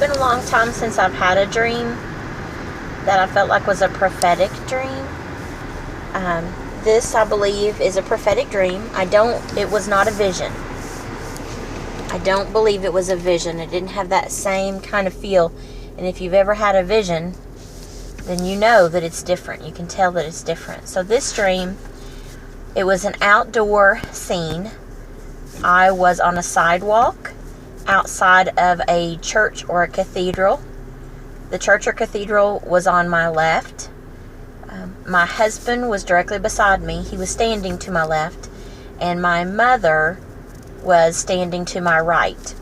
been a long time since I've had a dream that I felt like was a prophetic dream. This, I believe, is a prophetic dream. It was not a vision. I don't believe it was a vision. It didn't have that same kind of feel. And if you've ever had a vision, then you know that it's different. You can tell that it's different. So this dream, it was an outdoor scene. I was on a sidewalk outside of a church or a cathedral. The church or cathedral was on my left. My husband was directly beside me. He was standing to my left. And my mother was standing to my right.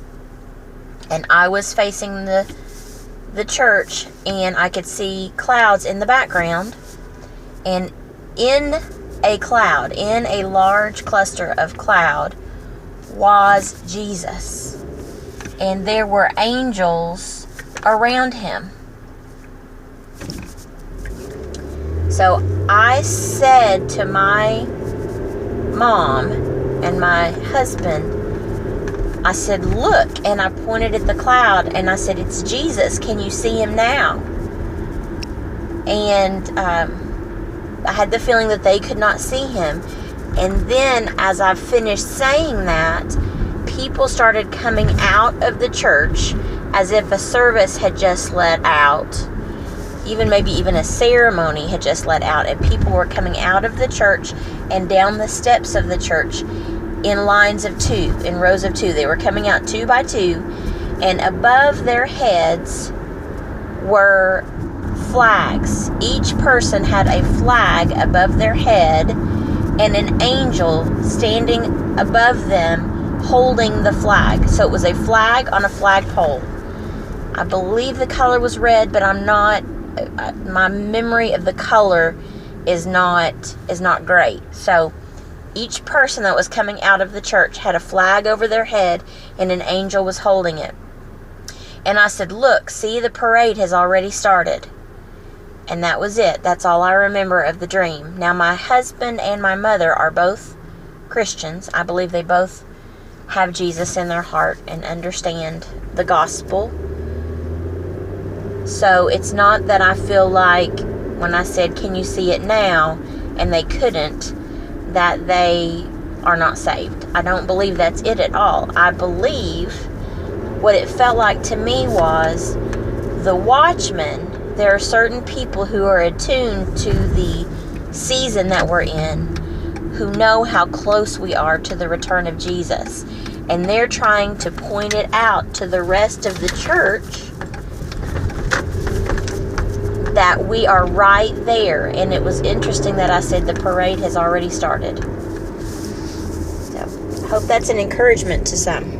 And I was facing the church, and I could see clouds in the background. And in a large cluster of cloud, was Jesus. And there were angels around him. So I said to my mom and my husband, I said, look, and I pointed at the cloud, and I said, it's Jesus. Can you see him now? And I had the feeling that they could not see him. And then as I finished saying that, people started coming out of the church as if a service had just let out. Maybe even a ceremony had just let out, and people were coming out of the church and down the steps of the church in lines of two, in rows of two. They were coming out two by two, and above their heads were flags. Each person had a flag above their head and an angel standing above them holding the flag. So it was a flag on a flagpole. I believe the color was red, but my memory of the color is not great. So each person that was coming out of the church had a flag over their head, and an angel was holding it. And I said, look, see, the parade has already started. And that was it. That's all I remember of the dream. Now, my husband and my mother are both Christians. I believe they both have Jesus in their heart and understand the gospel. So it's not that I feel like when I said, can you see it now? And they couldn't, that they are not saved. I don't believe that's it at all. I believe what it felt like to me was the watchmen. There are certain people who are attuned to the season that we're in, who know how close we are to the return of Jesus. And they're trying to point it out to the rest of the church that we are right there. And it was interesting that I said the parade has already started. So, hope that's an encouragement to some.